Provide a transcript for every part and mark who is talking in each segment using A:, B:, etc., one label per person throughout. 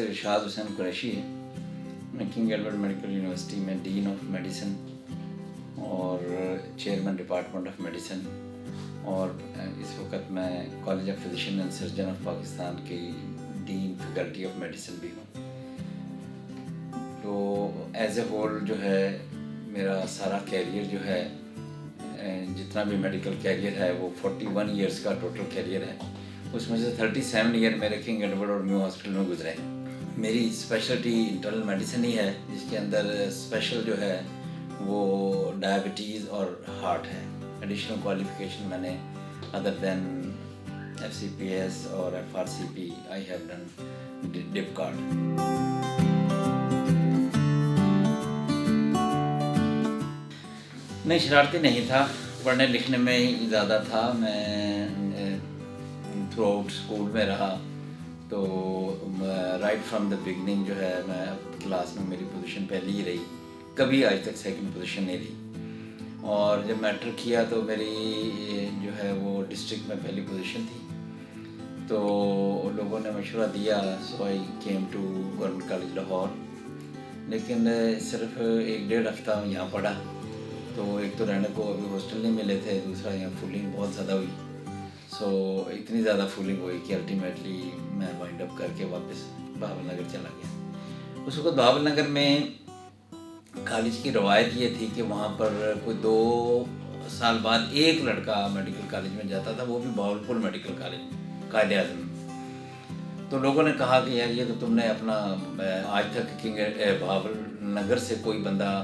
A: ارشاد حسین قریشی ہے. میں king Edward medical university میں ڈین آف میڈیسن اور چیئرمین ڈپارٹمنٹ آف میڈیسن، اور اس وقت میں college of physician and surgeon of Pakistan کی ڈین فیکلٹی آف میڈیسن بھی ہوں. تو ایز اے ہول جو ہے میرا سارا کیریئر جو ہے، جتنا بھی میڈیکل کیریئر ہے وہ 41 ایئرس کا ٹوٹل کیریئر ہے. اس میں سے 37 ایئر میرے کنگ ایڈورڈ اور نیو ہاسپٹل میں گزرے ہیں. میری اسپیشلٹی انٹرنل میڈیسن ہی ہے، جس کے اندر اسپیشل جو ہے وہ ڈائبٹیز اور ہارٹ ہے. ایڈیشنل کوالیفیکیشن میں نے ادر دین FCPS اور FRCP I have done dip card. نہیں، شرارتی نہیں تھا، پڑھنے لکھنے میں ہی زیادہ تھا. میں تھرو آؤٹ اسکول میں رہا، تو رائٹ فرام دا بگننگ جو ہے میں کلاس میں میری پوزیشن پہلی ہی رہی، کبھی آج تک سیکنڈ پوزیشن نہیں رہی. اور جب میٹرک کیا تو میری جو ہے وہ ڈسٹرکٹ میں پہلی پوزیشن تھی. تو لوگوں نے مشورہ دیا، so I came to government college Lahore. لیکن صرف 1-1.5 ہفتہ یہاں پڑھا، تو ایک تو رہنے کو ابھی ہاسٹل نہیں ملے تھے، دوسرا یہاں فولنگ بہت زیادہ ہوئی. سو اتنی زیادہ فولنگ ہوئی کہ الٹیمیٹلی میں وائنڈ اپ کر کے واپس بہاول نگر چلا گیا. اس وقت بہاول نگر میں کالج کی روایت یہ تھی کہ وہاں پر کوئی 2 سال بعد ایک لڑکا میڈیکل کالج میں جاتا تھا، وہ بھی بہاولپور میڈیکل کالج قائد اعظم. تو لوگوں نے کہا کہ یار یہ تو تم نے اپنا آج تک بہاول نگر سے کوئی بندہ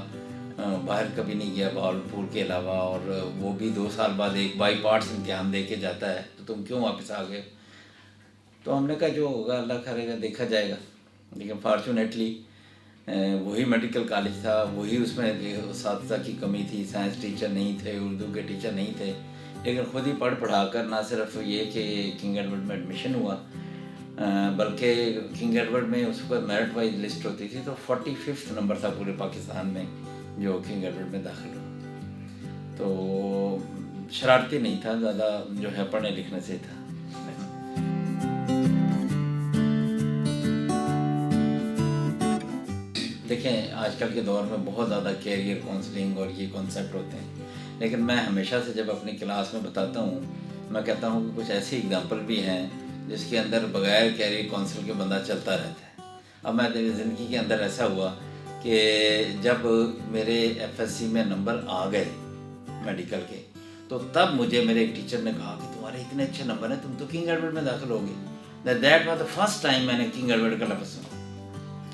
A: باہر کبھی نہیں گیا بہاولپور کے علاوہ، اور وہ بھی 2 سال بعد ایک بائی پارٹس امتحان دے کے جاتا ہے، تو تم کیوں واپس آ گئے؟ تو ہم نے کہا جو ہوگا اللہ کرے گا، دیکھا جائے گا. لیکن فارچونیٹلی وہی میڈیکل کالج تھا، وہی اس میں اساتذہ کی کمی تھی. سائنس ٹیچر نہیں تھے، اردو کے ٹیچر نہیں تھے. لیکن خود ہی پڑھا کر نہ صرف یہ کہ کنگ ایڈورڈ میں ایڈمیشن ہوا، بلکہ کنگ ایڈورڈ میں اس وقت میرٹ وائز لسٹ ہوتی تھی، تو 45 نمبر تھا پورے پاکستان میں جو کنگ ایڈورڈ میں داخل ہوا. تو شرارتی نہیں تھا، زیادہ جو ہے پڑھنے لکھنے سے تھا. دیکھیں آج کل کے دور میں بہت زیادہ کیریئر کاؤنسلنگ اور یہ کانسیپٹ ہوتے ہیں، لیکن میں ہمیشہ سے جب اپنی کلاس میں بتاتا ہوں، میں کہتا ہوں کہ کچھ ایسی اگزامپل بھی ہیں جس کے اندر بغیر کیریئر کاؤنسل کے بندہ چلتا رہتا ہے. اب میں زندگی کے اندر ایسا ہوا کہ جب میرے FSC میں نمبر آ گئے میڈیکل کے، تو تب مجھے میرے ایک ٹیچر نے کہا کہ تمہارے اتنے اچھے نمبر ہیں، تم تو کنگ ایڈورڈ میں داخل ہو گئے. That was the first time میں نے کنگ ایڈورڈ کا لفظ سنا.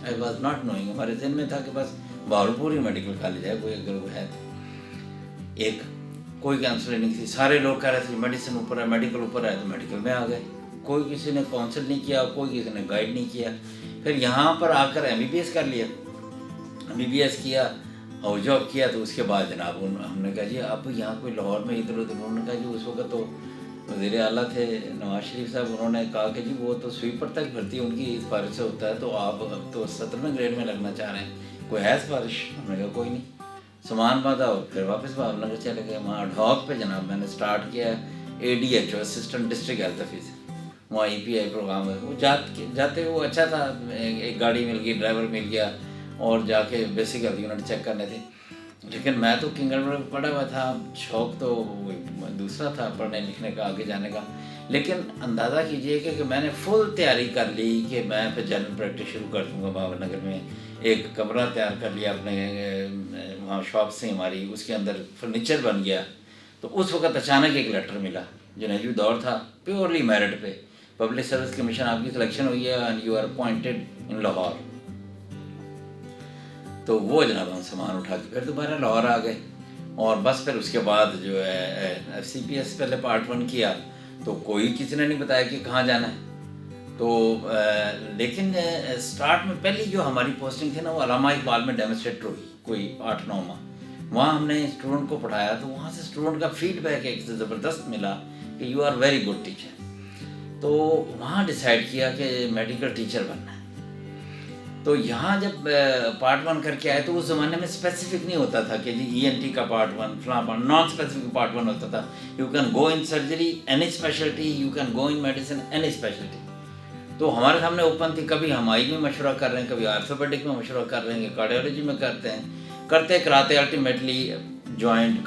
A: I was not knowing. ہمارے ذہن میں تھا کہ بس بہاولپور ہی میڈیکل کالج ہے، کوئی اگر وہ ہے تو. ایک کوئی کاؤنسلنگ نہیں تھی، سارے لوگ کہہ رہے تھے میڈیسن اوپر ہے، میڈیکل اوپر ہے، تو میڈیکل میں آ گئے. کوئی کسی نے کاؤنسل نہیں کیا، کوئی کسی نے گائیڈ نہیں کیا. پھر یہاں پر آ کر MBBS کر لیا. MBBS کیا اور جاب کیا. تو اس کے بعد جناب ہم نے کہا جی آپ یہاں کوئی لاہور میں ادھر ادھر. انہوں نے کہا جی اس وقت تو وزیر اعلیٰ تھے نواز شریف صاحب، انہوں نے کہا کہ جی وہ تو سویپر تک بھرتی ان کی سفارش سے ہوتا ہے، تو آپ اب تو 17ویں گریڈ میں لگنا چاہ رہے ہیں، کوئی ہے سفارش؟ ہم نے کہا کوئی نہیں. سامان باندھا اور پھر واپس بہاول نگر چلے گئے. وہاں ڈھاک پہ جناب میں نے اسٹارٹ کیا ADHO assistant district health officer. وہاں EPI پروگرام ہے، وہ جاتے وہ اچھا تھا، ایک گاڑی مل گئی، ڈرائیور مل گیا، اور جا کے بیسک ہیلتھ یونٹ چیک کرنے تھے. لیکن میں تو کنگ ایڈورڈ میں پڑھا ہوا تھا، شوق تو دوسرا تھا پڑھنے لکھنے کا، آگے جانے کا. لیکن اندازہ کیجئے کہ میں نے فل تیاری کر لی کہ میں پھر جنرل پریکٹس شروع کر دوں گا بہاول نگر میں. ایک کمرہ تیار کر لیا اپنے، وہاں شاپ سے ہماری، اس کے اندر فرنیچر بن گیا. تو اس وقت اچانک ایک لیٹر ملا، جنہجو دور تھا، پیورلی میرٹ پہ، پبلک سروس کمیشن آپ کی سلیکشن ہوئی ہے اینڈ یو آر اپوائنٹڈ ان لاہور. تو وہ جناب ہم سامان اٹھا کے پھر دوبارہ لاہور آ گئے. اور بس پھر اس کے بعد جو ہے FCPS پہلے پارٹ 1 کیا، تو کوئی کسی نے نہیں بتایا کہ کہاں جانا ہے. تو لیکن اسٹارٹ میں پہلی جو ہماری پوسٹنگ تھی نا، وہ علامہ اقبال میں ڈیمونسٹریٹر ہوئی کوئی 8-9 ماہ. وہاں ہم نے اسٹوڈنٹ کو پڑھایا، تو وہاں سے اسٹوڈنٹ کا فیڈ بیک ایک سے زبردست ملا کہ you are very good teacher. تو وہاں ڈیسائیڈ کیا کہ میڈیکل ٹیچر بننا ہے. تو یہاں جب پارٹ 1 کر کے آئے تو اس زمانے میں اسپیسیفک نہیں ہوتا تھا کہ جی ENT کا پارٹ 1 فلاں پارٹ، نان اسپیسیفک پارٹ 1 ہوتا تھا. You can go in surgery any speciality, you can go in medicine any speciality. تو ہمارے سامنے اوپن تھی، کبھی ہم آئی میں مشورہ کر رہے ہیں، کبھی آرتھوپیڈک میں مشورہ کر رہے ہیں، کہ کارڈیالوجی میں کرتے کراتے الٹیمیٹلی جوائنٹ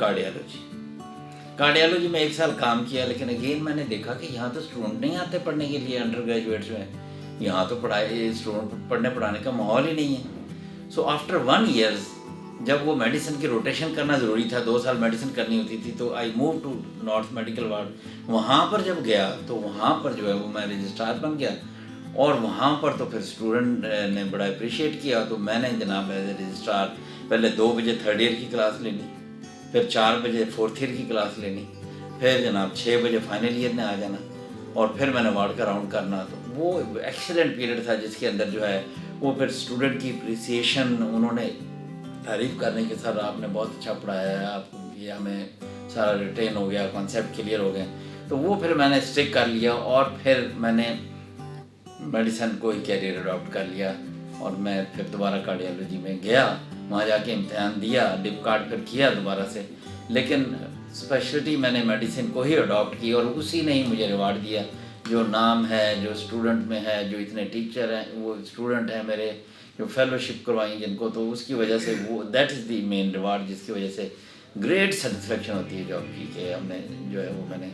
A: کارڈیالوجی میں 1 سال کام کیا. لیکن اگین میں نے دیکھا کہ یہاں تو اسٹوڈنٹ نہیں آتے پڑھنے کے لیے، انڈر گریجویٹس میں یہاں تو اسٹوڈنٹ پڑھانے کا ماحول ہی نہیں ہے. سو آفٹر 1 ایئر جب وہ میڈیسن کی روٹیشن کرنا ضروری تھا، 2 سال میڈیسن کرنی ہوتی تھی، تو I move to north medical ward. وہاں پر جب گیا تو وہاں پر جو ہے وہ میں رجسٹرار بن گیا، اور وہاں پر تو پھر اسٹوڈنٹ نے بڑا اپریشیٹ کیا. تو میں نے جناب ایز اے رجسٹرار پہلے 2 بجے 3rd ایئر کی کلاس لینی، پھر 4 بجے 4th ایئر کی کلاس لینی، پھر جناب 6 بجے فائنل ایئر میں آ جانا، اور پھر میں نے وارڈ کا راؤنڈ کرنا. تو وہ ایکسیلنٹ پیریڈ تھا، جس کے اندر جو ہے وہ پھر اسٹوڈنٹ کی اپریسیشن انہوں نے تعریف کرنے کے سر آپ نے بہت اچھا پڑھایا ہے، آپ یہ ہمیں سارا ریٹین ہو گیا، کانسیپٹ کلیئر ہو گئے. تو وہ پھر میں نے اسٹک کر لیا، اور پھر میں نے میڈیسن کو ہی کیریئر اڈاپٹ کر لیا. اور میں پھر دوبارہ کارڈیالوجی میں گیا، وہاں جا کے امتحان دیا، ڈپ کارڈ پھر کیا دوبارہ سے. لیکن اسپیشلٹی میں نے میڈیسن کو ہی اڈاپٹ کی، اور اسی نے ہی مجھے ریوارڈ دیا. جو نام ہے، جو اسٹوڈنٹ میں ہے، جو اتنے ٹیچر ہیں وہ اسٹوڈنٹ ہیں میرے، جو فیلوشپ کروائیں جن کو، تو اس کی وجہ سے وہ that is the main reward, جس کی وجہ سے گریٹ سیٹسفیکشن ہوتی ہے جاب کی، کہ ہم نے جو ہے وہ میں نے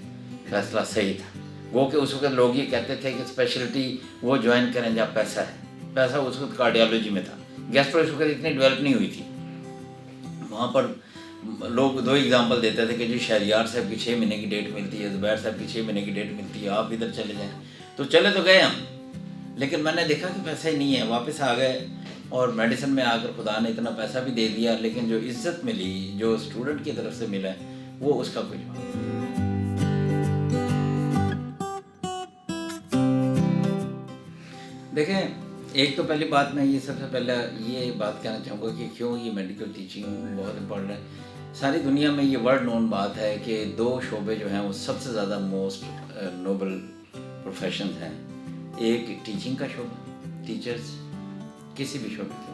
A: فیصلہ صحیح تھا. گو کہ اس وقت لوگ یہ کہتے تھے کہ اسپیشلٹی وہ جوائن کریں جہاں پیسہ ہے. پیسہ اس وقت کارڈیالوجی میں تھا، گیسٹرو اس وقت اتنی ڈیولپ نہیں ہوئی تھی. وہاں پر لوگ 2 ایگزامپل دیتے تھے کہ جی شہریار صاحب کی 6 مہینے کی ڈیٹ ملتی ہے، زبیر صاحب کی 6 مہینے کی ڈیٹ ملتی ہے، آپ ادھر چلے جائیں. تو چلے تو گئے ہم، لیکن میں نے دیکھا کہ پیسہ ہی نہیں ہے. واپس آ گئے، اور میڈیسن میں آ کر خدا نے اتنا پیسہ بھی دے دیا، لیکن جو عزت ملی، جو اسٹوڈنٹ کی طرف سے ملا ہے، وہ اس کا کوئی جواب نہیں. دیکھیں، ایک تو پہلی بات میں یہ سب سے پہلے یہ بات کہنا چاہوں گا کہ کیوں یہ میڈیکل ٹیچنگ بہت امپورٹنٹ ہے. ساری دنیا میں یہ ورلڈ نون بات ہے کہ 2 شعبے جو ہیں وہ سب سے زیادہ موسٹ نوبل پروفیشنز ہیں. ایک ٹیچنگ کا شعبہ، ٹیچرز کسی بھی شعبے کے،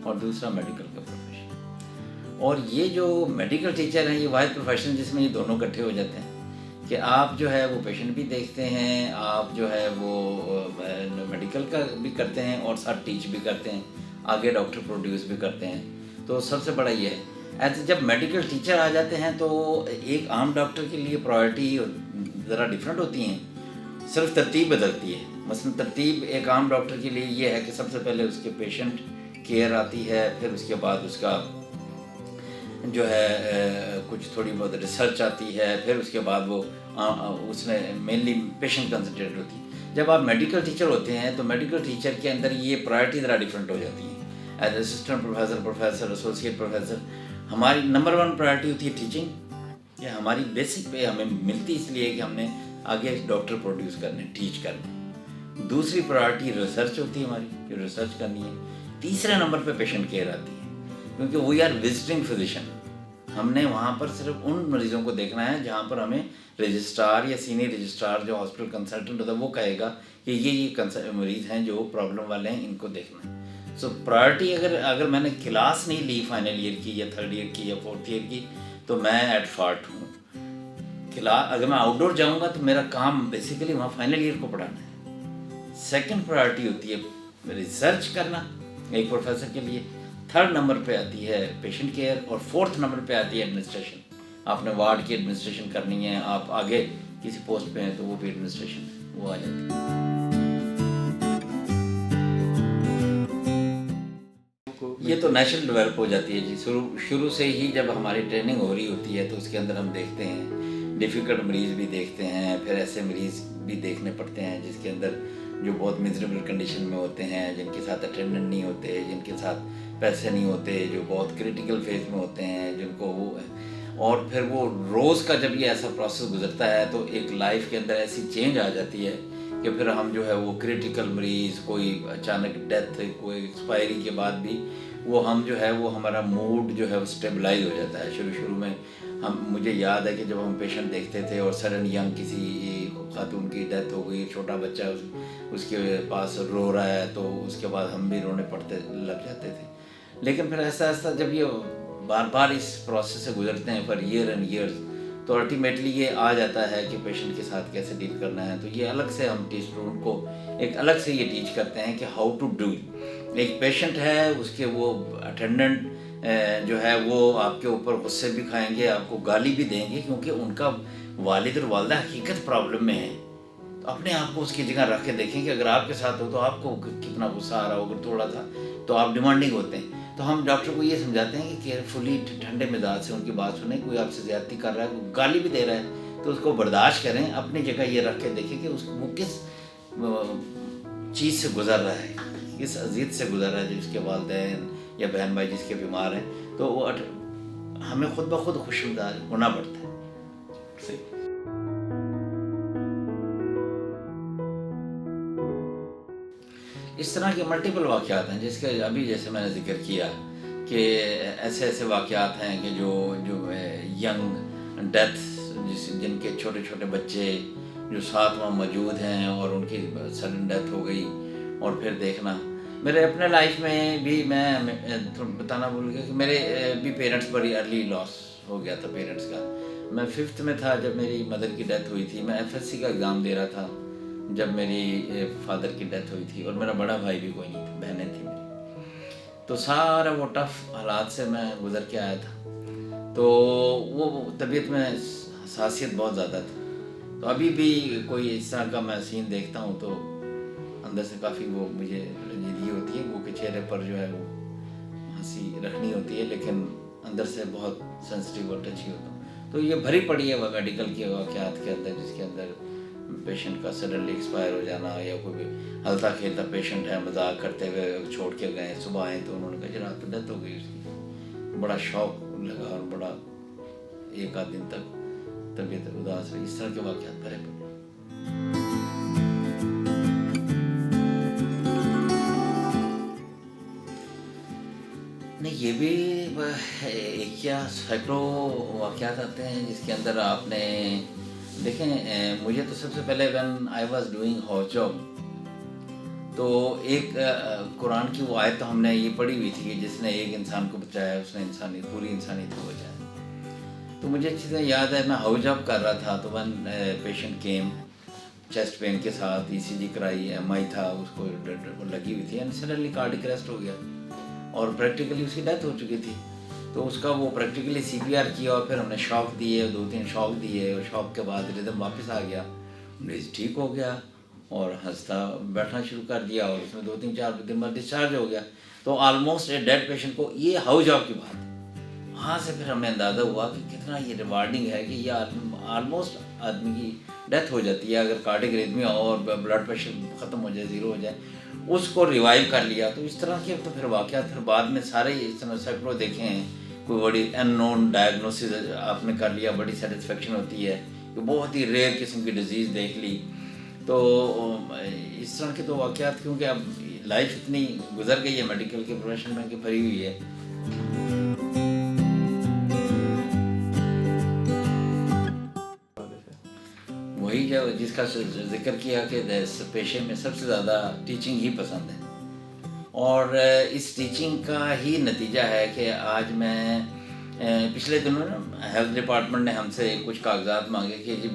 A: اور دوسرا میڈیکل کا پروفیشن. اور یہ جو میڈیکل ٹیچر ہیں، یہ واحد پروفیشن جس میں یہ دونوں اکٹھے ہو جاتے ہیں، کہ آپ جو ہے وہ پیشنٹ بھی دیکھتے ہیں، آپ جو ہے وہ میڈیکل کا بھی کرتے ہیں، اور ساتھ ٹیچ بھی کرتے ہیں، آگے ڈاکٹر پروڈیوس بھی کرتے ہیں. تو سب سے بڑا یہ ہے. ایسے جب میڈیکل ٹیچر آ جاتے ہیں تو ایک عام ڈاکٹر کے لیے پرائرٹی ذرا ڈفرینٹ ہوتی ہیں، صرف ترتیب بدلتی ہے. مثلا ترتیب ایک عام ڈاکٹر کے لیے یہ ہے کہ سب سے پہلے اس کے پیشنٹ کیئر آتی ہے، پھر اس کے بعد اس کا جو ہے کچھ تھوڑی بہت ریسرچ آتی ہے، پھر اس کے بعد وہ اس میں مینلی پیشنٹ کنسنٹریٹ ہوتی ہے. جب آپ میڈیکل ٹیچر ہوتے ہیں تو میڈیکل ٹیچر کے اندر یہ پرائرٹی ذرا ڈفرینٹ ہو جاتی ہے. As assistant professor, professor, associate professor, ہماری نمبر 1 پرائرٹی ہوتی ہے ٹیچنگ. یہ ہماری بیسک پہ ہمیں ملتی اس لیے کہ ہم نے آگے ڈاکٹر پروڈیوس کرنے، ٹیچ کرنے. دوسری پرائرٹی ریسرچ ہوتی ہے ہماری، کہ ریسرچ کرنی ہے. تیسرے نمبر پہ پیشنٹ کیئر آتی ہے، کیونکہ وی آر وزٹنگ فزیشن. ہم نے وہاں پر صرف ان مریضوں کو دیکھنا ہے جہاں پر ہمیں رجسٹرار یا سینئر رجسٹرار جو ہاسپٹل کنسلٹنٹ ہوتا ہے وہ کہے گا کہ یہ مریض ہیں جو پرابلم والے ہیں، ان کو دیکھنا ہے. سو پرائرٹی اگر میں نے کلاس نہیں لی فائنل ایئر کی یا 3rd ایئر کی یا 4th ایئر کی، تو میں ایٹ فالٹ ہوں. اگر میں آؤٹ ڈور جاؤں گا تو میرا کام بیسیکلی وہاں فائنل ایئر کو پڑھانا ہے. سیکنڈ پرائرٹی ہوتی ہے ریسرچ کرنا ایک پروفیسر کے لیے. 3rd نمبر پہ آتی ہے پیشنٹ کیئر، اور 4th نمبر پہ آتی ہے ایڈمنسٹریشن. آپ نے وارڈ کی ایڈمنسٹریشن کرنی ہے، آپ آگے کسی پوسٹ پہ ہیں تو وہ بھی ایڈمنسٹریشن وہ آ جاتی ہے. یہ تو نیشنل ڈیولپ ہو جاتی ہے جی. شروع سے ہی جب ہماری ٹریننگ ہو رہی ہوتی ہے تو اس کے اندر ہم دیکھتے ہیں ڈیفیکلٹ مریض بھی دیکھتے ہیں، پھر ایسے مریض بھی دیکھنے پڑتے ہیں جس کے اندر جو بہت میزریبل کنڈیشن میں ہوتے ہیں، جن کے ساتھ اٹینڈنٹ نہیں ہوتے، جن کے ساتھ پیسے نہیں ہوتے، جو بہت کریٹیکل فیز میں ہوتے ہیں، جن کو وہ اور پھر وہ روز کا جب یہ ایسا پروسیس گزرتا ہے تو ایک لائف کے اندر ایسی چینج آ جاتی ہے کہ پھر ہم جو ہے وہ کریٹیکل مریض، کوئی اچانک ڈیتھ، کوئی ایکسپائری کے بعد بھی وہ ہم جو ہے وہ ہمارا موڈ جو ہے وہ اسٹیبلائز ہو جاتا ہے. شروع میں مجھے یاد ہے کہ جب ہم پیشنٹ دیکھتے تھے اور سڈن ینگ کسی خاتون کی ڈیتھ ہو گئی، چھوٹا بچہ اس کے پاس رو رہا ہے، تو اس کے بعد ہم بھی رونے پڑتے لگ جاتے تھے. لیکن پھر ایسا جب یہ بار بار اس پروسیس سے گزرتے ہیں فار ایئر اینڈ ایئرز، تو الٹیمیٹلی یہ آ جاتا ہے کہ پیشنٹ کے ساتھ کیسے ڈیل کرنا ہے. تو یہ الگ سے ہم اسٹوڈنٹ کو ایک الگ سے یہ ٹیچ کرتے ہیں کہ ہاؤ ٹو ڈو. ایک پیشنٹ ہے, اس کے وہ اٹینڈنٹ جو ہے وہ آپ کے اوپر غصے بھی کھائیں گے, آپ کو گالی بھی دیں گے, کیونکہ ان کا والد اور والدہ حقیقت پرابلم میں ہے. تو اپنے آپ کو اس کی جگہ رکھ کے دیکھیں کہ اگر آپ کے ساتھ ہو تو آپ کو کتنا غصہ آ رہا ہو. اگر تھوڑا تھا تو آپ ڈیمانڈنگ ہوتے ہیں. تو ہم ڈاکٹر کو یہ سمجھاتے ہیں کہ کیئرفلی ٹھنڈے مزاج سے ان کی بات سنیں. کوئی آپ سے زیادتی کر رہا ہے, کوئی گالی بھی دے رہا ہے, تو اس کو برداشت کریں. اپنی جگہ یہ رکھ کے دیکھیں کہ وہ کس چیز سے گزر رہا ہے, کس اذیت سے گزر رہا ہے, جو اس کے والدین یا بہن بھائی جس کے بیمار ہیں. تو وہ ہمیں خود بخود خوش ہونا پڑتا ہے. صحیح. اس طرح کے ملٹیپل واقعات ہیں, جس کے ابھی جیسے میں نے ذکر کیا کہ ایسے ایسے واقعات ہیں کہ جو ینگ ڈیتھ, جن کے چھوٹے چھوٹے بچے جو ساتھ وہاں موجود ہیں اور ان کی سڈن ڈیتھ ہو گئی. اور پھر دیکھنا میرے اپنے لائف میں بھی, میں بتانا بھول گیا کہ میرے بھی پیرنٹس بڑی ارلی لاس ہو گیا تھا پیرنٹس کا. میں 5th میں تھا جب میری مدر کی ڈیتھ ہوئی تھی. میں FSC کا ایگزام دے رہا تھا جب میری فادر کی ڈیتھ ہوئی تھی, اور میرا بڑا بھائی بھی کوئی نہیں تھا, بہنیں تھیں میری. تو سارا وہ ٹف حالات سے میں گزر کے آیا تھا. تو وہ طبیعت میں حساسیت بہت زیادہ تھا. تو ابھی بھی کوئی اس طرح کا میں سین دیکھتا ہوں تو اندر سے کافی وہ مجھے رنجیدگی ہوتی ہے. وہ کہ چہرے پر جو ہے وہ ہنسی رکھنی ہوتی ہے, لیکن اندر سے بہت سینسٹیو اور ٹچی ہوتا ہوں. تو یہ بھری پڑی ہے وہ میڈیکل کے واقعات کے اندر, جس کے اندر پیشنٹ کا سڈنلی ایکسپائر ہو جانا, یا کوئی ہلتا کھیلتا پیشنٹ ہے, مذاق کرتے ہوئے چھوڑ کے گئے, صبح آئے تو انہوں نے کہا رات کو ڈیتھ ہو گئی اس کی. بڑا شوق لگا اور بڑا 1 دن تک طبیعت اداس رہی. اس طرح کے واقعات بھرے پڑے. نہیں, یہ بھی کیا سینکڑوں واقعات آتے ہیں جس کے اندر آپ نے دیکھیں. مجھے تو سب سے پہلے when I was doing house job, تو ایک قرآن کی وہ آیت تو ہم نے یہ پڑھی ہوئی تھی کہ جس نے ایک انسان کو بچایا اس نے پوری انسانیت کو بچایا. تو مجھے اچھی طرح یاد ہے, میں ہاؤس جاب کر رہا تھا. تو one patient came chest pain کے ساتھ, ECG کرائی, MI تھا, اس کو لگی ہوئی تھی, اینڈ سڈنلی کارڈک اریسٹ ہو گیا اور پریکٹیکلی اس کی ڈیتھ ہو چکی تھی. تو اس کا وہ پریکٹیکلی CPR کیا, اور پھر ہم نے شاک دیے, 2-3 شاک دیے, اور شاک کے بعد ریدم واپس آ گیا, ٹھیک ہو گیا اور ہنستا بیٹھنا شروع کر دیا, اور اس میں 2-3-4 دن بعد ڈسچارج ہو گیا. تو آلموسٹ ایک ڈیڈ پیشنٹ کو, یہ ہاؤس جاب کی بات ہے. وہاں سے پھر ہمیں اندازہ ہوا کہ کتنا یہ ریوارڈنگ ہے کہ یہ آلموسٹ آدمی کی ڈیتھ ہو جاتی ہے اگر کارڈک ریتھمیا اور بلڈ پریشر ختم ہو جائے, 0 ہو جائے, اس کو ریوائیو کر لیا. تو اس طرح کے تو پھر واقعات پھر بعد میں سارے اس طرح سینکڑوں دیکھے ہیں. کوئی بڑی ان نون ڈائگنوسس آپ نے کر لیا, بڑی سیٹسفیکشن ہوتی ہے کہ بہت ہی ریئر قسم کی ڈیزیز دیکھ لی. تو اس طرح کے تو واقعات, کیونکہ اب لائف اتنی گزر گئی ہے میڈیکل کے پروفیشن میں کہ بھری ہوئی ہے. وہی جس کا ذکر کیا کہ اس پیشے میں سب سے زیادہ ٹیچنگ ہی پسند ہے, اور اس ٹیچنگ کا ہی نتیجہ ہے کہ آج میں پچھلے دنوں نا ہیلتھ ڈپارٹمنٹ نے ہم سے کچھ کاغذات مانگے کہ جی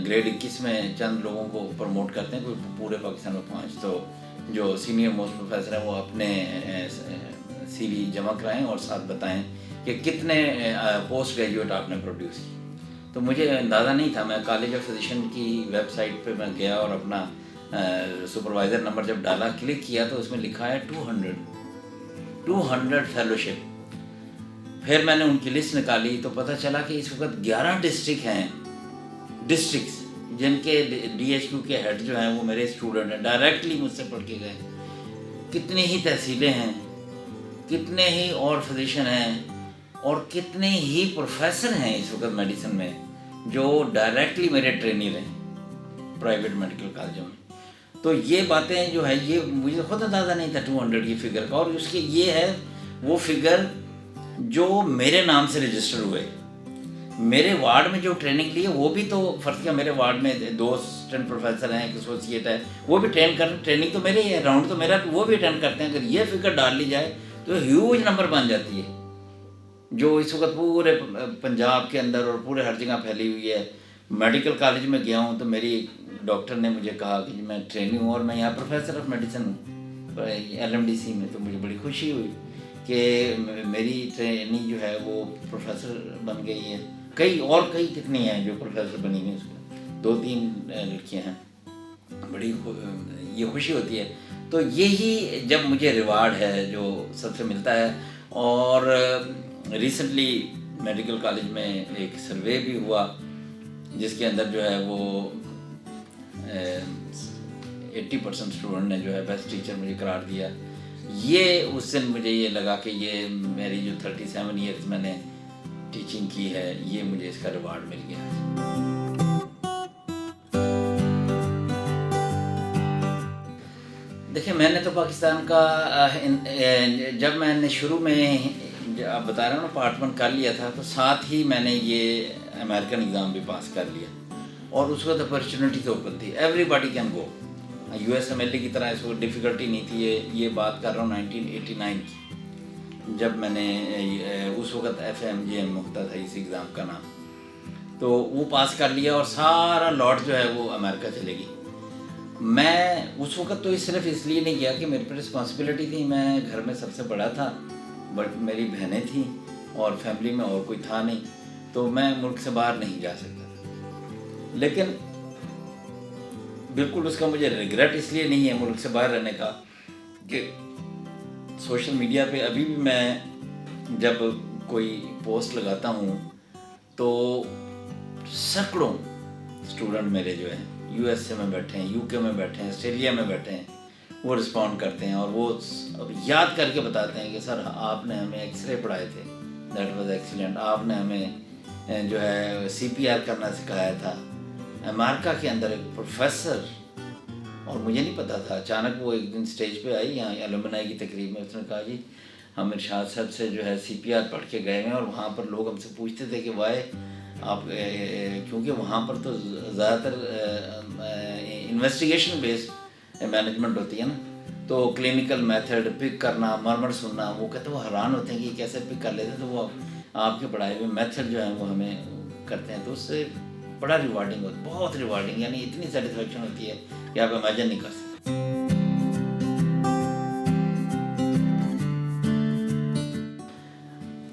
A: گریڈ 21 میں چند لوگوں کو پروموٹ کرتے ہیں, کوئی پورے پاکستان میں 5. تو جو سینئر موسٹ پروفیسر ہیں وہ اپنے CV جمع کرائیں اور ساتھ بتائیں کہ کتنے پوسٹ گریجویٹ آپ نے پروڈیوس کی. تو مجھے اندازہ نہیں تھا. میں کالج آف فزیشن کی ویب سائٹ پہ میں گیا اور اپنا سپروائزر نمبر جب ڈالا, کلک کیا تو اس میں لکھا ہے 200 فیلوشپ. پھر میں نے ان کی لسٹ نکالی تو پتہ چلا کہ اس وقت 11 ڈسٹرکٹس جن کے DHQ کے ہیڈ جو ہیں وہ میرے اسٹوڈنٹ ہیں, ڈائریکٹلی مجھ سے پڑھ کے گئے. کتنی ہی تحصیلیں ہیں, کتنے ہی اور فزیشن ہیں, اور کتنے ہی پروفیسر ہیں اس وقت میڈیسن میں جو ڈائریکٹلی میرے ٹرینر ہیں پرائیویٹ میڈیکل کالجوں میں. تو یہ باتیں جو ہے یہ مجھے خود اندازہ نہیں تھا 200 یہ فگر کا, اور اس کے یہ ہے وہ فگر جو میرے نام سے رجسٹر ہوئے. میرے وارڈ میں جو ٹریننگ لی ہے وہ بھی تو فرض کیا میرے وارڈ میں 2 اسسٹنٹ پروفیسر ہیں, ایک ایسوسیٹ ہے, وہ بھی ٹریننگ تو میرے ہی ہے, راؤنڈ تو میرا, وہ بھی اٹینڈ کرتے ہیں. اگر یہ فگر ڈال لی جائے تو ہیوج نمبر بن جاتی ہے. جو اس وقت پورے پنجاب کے اندر اور پورے ہر جگہ پھیلی ہوئی ہے. میڈیکل کالج میں گیا ہوں تو میری ڈاکٹر نے مجھے کہا کہ میں ٹرینی ہوں اور میں یہاں پروفیسر آف میڈیسن ہوں LMDC میں. تو مجھے بڑی خوشی ہوئی کہ میری ٹریننگ جو ہے وہ پروفیسر بن گئی ہے. کئی کتنی ہیں جو پروفیسر بنی ہوئی ہیں, اس کو 2-3 لڑکیاں ہیں. بڑی یہ خوشی ہوتی ہے. تو یہی جب مجھے ریوارڈ ہے جو سب سے ملتا ہے. اور ریسنٹلی میڈیکل کالج میں ایک سروے بھی ہوا جس کے اندر جو ہے وہ 80% اسٹوڈنٹ نے جو ہے بیسٹ ٹیچر مجھے قرار دیا. یہ اس دن مجھے یہ لگا کہ یہ میری جو 37 ایئرز میں نے ٹیچنگ کی ہے, یہ مجھے اس کا ریوارڈ مل گیا. دیکھیں میں نے تو پاکستان کا جب میں نے شروع میں آپ بتا رہا ہوں نا پارٹ 1 کر لیا تھا, تو ساتھ ہی میں نے یہ امریکن ایگزام بھی پاس کر لیا. اور اس وقت اپرچونیٹی تو اوپن تھی, every body can go. USMLE کی طرح اس وقت ڈیفیکلٹی نہیں تھی. یہ بات کر رہا ہوں 1989 کی, جب میں نے اس وقت FMGM ہوتا تھا اس ایگزام کا نام. تو وہ پاس کر لیا اور سارا لاٹ جو ہے وہ امریکہ چلے گی. میں اس وقت تو صرف اس لیے نہیں گیا کہ میرے پہ رسپانسبلٹی تھی, میں گھر میں سب سے بڑا تھا, بٹ میری بہنیں تھیں اور فیملی میں اور کوئی تھا نہیں, تو میں ملک سے باہر نہیں جا سکتا تھا. لیکن بالکل اس کا مجھے ریگریٹ اس لیے نہیں ہے ملک سے باہر رہنے کا کہ سوشل میڈیا پہ ابھی بھی میں جب کوئی پوسٹ لگاتا ہوں تو سینکڑوں اسٹوڈنٹ میرے جو ہیں USA میں بیٹھے ہیں, UK میں بیٹھے ہیں, آسٹریلیا میں بیٹھے ہیں, وہ رسپونڈ کرتے ہیں اور وہ یاد کر کے بتاتے ہیں کہ سر آپ نے ہمیں ایکس رے پڑھائے تھے, دیٹ واز ایکسیلنٹ. آپ نے ہمیں جو ہے CPR کرنا سکھایا تھا. امریکہ کے اندر ایک پروفیسر, اور مجھے نہیں پتا تھا, اچانک وہ ایک دن اسٹیج پہ آئی یہاں الومنائی کی تقریب میں, اس نے کہا جی ہم ارشاد صاحب سے جو ہے CPR پڑھ کے گئے ہیں, اور وہاں پر لوگ ہم سے پوچھتے تھے کہ وائے آپ, کیونکہ وہاں پر تو زیادہ تر انویسٹیگیشن بیسڈ مینجمنٹ ہوتی ہے نا, تو کلینکل میتھڈ پک کرنا, مرمر سننا, وہ کہتے ہیں وہ حیران ہوتے ہیں کہ کیسے پک کر لیتے ہیں. تو وہ آپ کے پڑھائے ہوئے میتھڈ جو ہیں وہ ہمیں کرتے ہیں, تو اس سے بڑا ریوارڈنگ ہوتا ہے, بہت ریوارڈنگ, یعنی اتنی سیٹسفیکشن ہوتی ہے کہ آپ امیجن نہیں کر سکتے.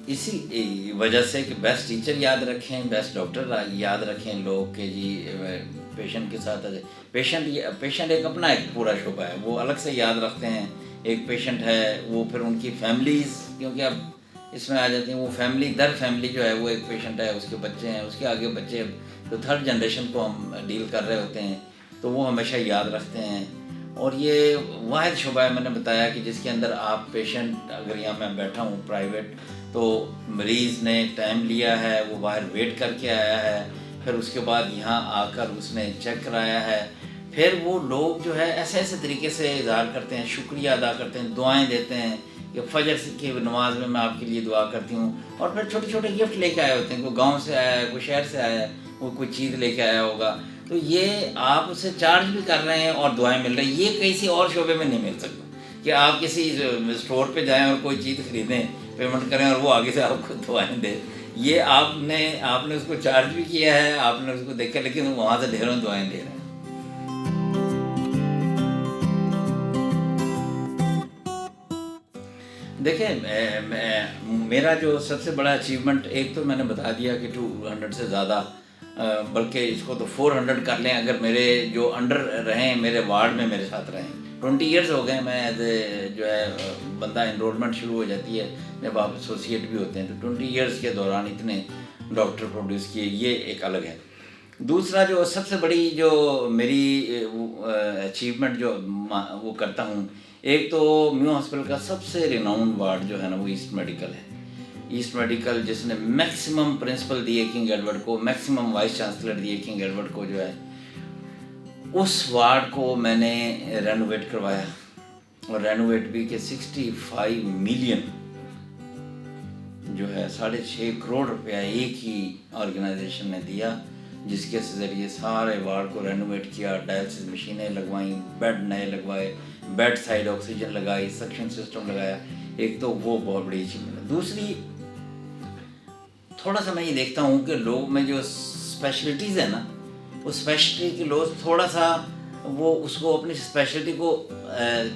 A: اسی وجہ سے کہ بیسٹ ٹیچر یاد رکھیں, بیسٹ ڈاکٹر یاد رکھیں لوگ کہ جی پیشنٹ کے ساتھ پیشنٹ ایک اپنا ایک پورا شعبہ ہے, وہ الگ سے یاد رکھتے ہیں. ایک پیشنٹ ہے وہ پھر ان کی فیملیز, کیونکہ اب اس میں آ جاتی ہیں وہ فیملی در فیملی جو ہے وہ ایک پیشنٹ ہے, اس کے بچے ہیں, اس کے آگے بچے, تو 3rd جنریشن کو ہم ڈیل کر رہے ہوتے ہیں, تو وہ ہمیشہ یاد رکھتے ہیں. اور یہ واحد شعبہ ہے میں نے بتایا کہ جس کے اندر آپ پیشنٹ, اگر یہاں میں بیٹھا ہوں پرائیویٹ, تو مریض نے ٹائم لیا ہے, وہ باہر ویٹ کر کے آیا ہے, پھر اس کے بعد یہاں آ کر اس نے چیک کرایا ہے, پھر وہ لوگ جو ہے ایسے طریقے سے اظہار کرتے ہیں, شکریہ ادا کرتے ہیں, دعائیں دیتے ہیں کہ فجر کی نماز میں آپ کے لیے دعا کرتی ہوں. اور پھر چھوٹے چھوٹے گفٹ لے کے آئے ہوتے ہیں, کوئی گاؤں سے آیا ہے, کوئی شہر سے آیا ہے, وہ کوئی چیز لے کے آیا ہوگا. تو یہ آپ اسے چارج بھی کر رہے ہیں اور دعائیں مل رہی ہیں. یہ کسی اور شعبے میں نہیں مل سکتا کہ آپ کسی اسٹور پہ جائیں اور کوئی چیز خریدیں, پیمنٹ کریں اور وہ آگے سے آپ کو دعائیں دیں. یہ آپ نے اس کو چارج بھی کیا ہے, آپ نے اس کو دیکھا, لیکن وہاں سے ڈھیروں دعائیں دے رہے ہیں. دیکھیں میرا جو سب سے بڑا اچیومنٹ, ایک تو میں نے بتا دیا کہ 200 سے زیادہ, بلکہ اس کو تو 400 کر لیں اگر میرے جو انڈر رہیں, میرے وارڈ میں میرے ساتھ رہیں. 20 ایئرز ہو گئے میں ایز اے جو ہے بندہ انرولمنٹ شروع ہو جاتی ہے جب آپ ایسوسیٹ بھی ہوتے ہیں, تو 20 ایئرز کے دوران اتنے ڈاکٹر پروڈیوس کیے, یہ ایک الگ ہے. دوسرا جو سب سے بڑی جو میری اچیومنٹ جو وہ کرتا ہوں, ایک تو میو ہاسپٹل کا سب سے ریناؤنڈ وارڈ جو ہے نا وہ ایسٹ میڈیکل ہے. ایسٹ میڈیکل جس نے میکسیمم پرنسپل دیے کنگ ایڈورڈ کو, میکسیمم وائس چانسلر دیے کنگ ایڈورڈ کو, جو ہے اس وارڈ کو میں نے رینوویٹ کروایا, اور رینوویٹ بھی کہ 65 ملین جو ہے 6.5 کروڑ روپیہ ایک ہی آرگنائزیشن نے دیا, جس کے ذریعے سارے وارڈ کو رینوویٹ کیا, ڈائلسس مشینیں لگوائیں, بیڈ نئے لگوائے, بیڈ سائڈ آکسیجن لگائی, سکشن سسٹم لگایا. ایک تو وہ بہت بڑی اچیومنٹ ہے. دوسری تھوڑا سا میں یہ دیکھتا ہوں کہ لوگ میں جو اسپیشلٹیز ہیں نا، وہ اسپیشلٹی کے لوگ تھوڑا سا وہ اس کو اپنی اسپیشلٹی کو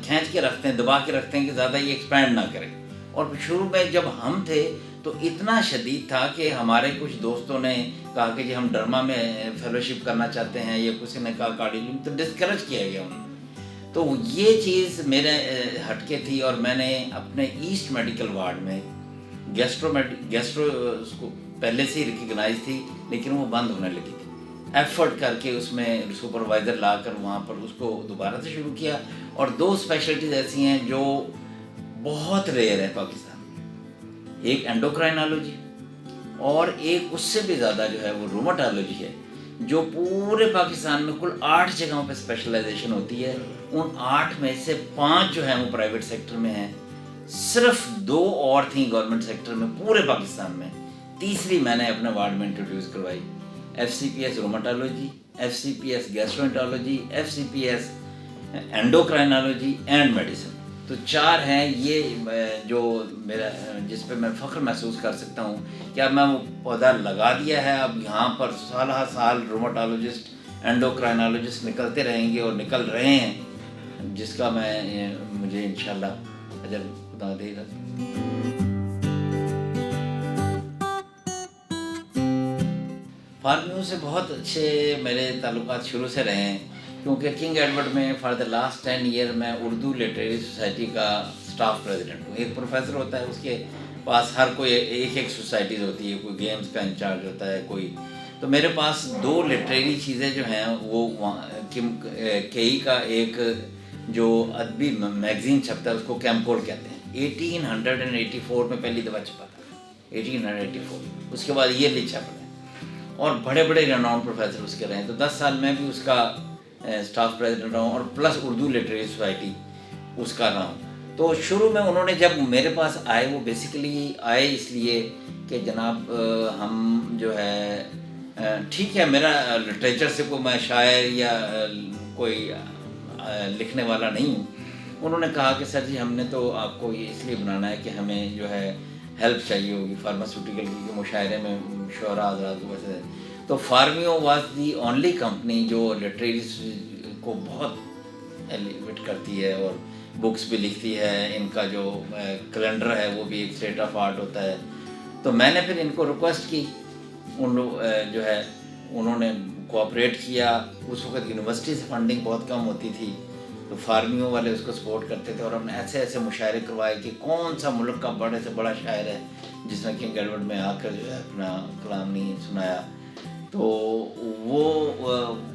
A: کھینچ کے رکھتے ہیں، دبا کے رکھتے ہیں کہ زیادہ یہ ایکسپینڈ نہ کرے. اور شروع میں جب ہم تھے تو اتنا شدید تھا کہ ہمارے کچھ دوستوں نے کہا کہ جی ہم ڈرما میں فیلوشپ کرنا چاہتے ہیں، یا کسی نے کہا کارڈیولوجی، تو ڈسکریج کیا گیا انہیں. تو یہ چیز میرے ہٹ کے تھی، اور میں نے اپنے ایسٹ میڈیکل وارڈ میں گیسٹرو اس کو پہلے سے ہی ریکگنائز تھی، لیکن وہ بند ہونے لگی تھی. ایفرٹ کر کے اس میں سپروائزر لا کر وہاں پر اس کو دوبارہ سے شروع کیا. اور 2 اسپیشلٹیز ایسی ہیں جو بہت ریئر ہے پاکستان میں، ایک اینڈوکرائنالوجی اور ایک اس سے بھی زیادہ جو ہے وہ روماٹالوجی ہے، جو پورے پاکستان میں کل 8 جگہوں پہ اسپیشلائزیشن ہوتی ہے. ان 8 میں سے 5 جو ہیں وہ پرائیویٹ سیکٹر میں ہیں، صرف 2 اور تھیں گورنمنٹ سیکٹر میں پورے پاکستان میں. تیسری میں نے اپنے وارڈ میں انٹروڈیوس کروائی، F C P S rheumatology, F C P S gastroenterology, F C P S endocrinology and medicine. تو 4 ہیں یہ جو میرا جس پہ میں فخر محسوس کر سکتا ہوں کہ اب میں وہ پودا لگا دیا ہے. اب یہاں پر سالہ سال روماٹالوجسٹ، اینڈوکرائنالوجسٹ نکلتے رہیں گے اور نکل رہے ہیں، جس کا مجھے انشاءاللہ اجر خدا دے گا. فارمیوں سے بہت اچھے میرے تعلقات شروع سے رہے ہیں، کیونکہ کنگ ایڈورڈ میں فار دا لاسٹ 10 ایئر میں اردو لٹریری سوسائٹی کا اسٹاف پریزیڈنٹ ہوں. ایک پروفیسر ہوتا ہے، اس کے پاس ہر کوئی ایک سوسائٹیز ہوتی ہے، کوئی گیمز کا انچارج ہوتا ہے کوئی. تو میرے پاس 2 لٹریری چیزیں جو ہیں وہ کئی کا ایک جو ادبی میگزین چھپتا ہے، اس کو کیمپول کہتے ہیں. 1884 میں پہلی دفعہ چھپا تھا، 1884. اس کے بعد یہ نہیں چھپ رہے، اور بڑے بڑے ریناؤن پروفیسر اس کے رہے ہیں. تو 10 سال میں بھی اس کا اسٹاف پریزیڈنٹ رہا ہوں، اور پلس اردو لٹریری سوسائٹی اس کا رہا ہوں. تو شروع میں انہوں نے جب میرے پاس آئے، وہ بیسیکلی آئے اس لیے کہ جناب ہم جو ہے ٹھیک ہے، میرا لٹریچر سے کوئی میں شاعر یا کوئی لکھنے والا نہیں ہوں. انہوں نے کہا کہ سر جی ہم نے تو آپ کو یہ اس لیے بنانا ہے کہ ہمیں جو ہے ہیلپ چاہیے ہوگی فارماسیوٹیکل کی، مشاعرے میں شعراء حضرات کو ویسے. تو فارمیو واز دی اونلی کمپنی جو لٹریری کو بہت ایلیویٹ کرتی ہے اور بکس بھی لکھتی ہے. ان کا جو کیلنڈر ہے وہ بھی ایک اسٹیٹ آف آرٹ ہوتا ہے. تو میں نے پھر ان کو ریکویسٹ کی، ان لوگ جو ہے انہوں نے کوآپریٹ کیا. اس وقت یونیورسٹی سے فنڈنگ بہت کم ہوتی تھی، تو فارمیوں والے اس کو سپورٹ کرتے تھے، اور ہم نے ایسے ایسے مشاعرے کروائے کہ کون سا ملک کا بڑے سے بڑا شاعر ہے جس نے کنگ ایڈورڈ میں آ کر جو ہے اپنا کلام نہیں سنایا. تو وہ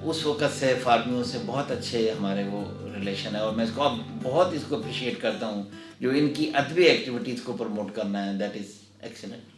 A: اس وقت سے فارمیوں سے بہت اچھے ہمارے وہ ریلیشن ہے، اور میں اس کو اب بہت اس کو اپریشیٹ کرتا ہوں جو ان کی ادبی ایکٹیویٹیز کو پروموٹ کرنا ہے. That is excellent.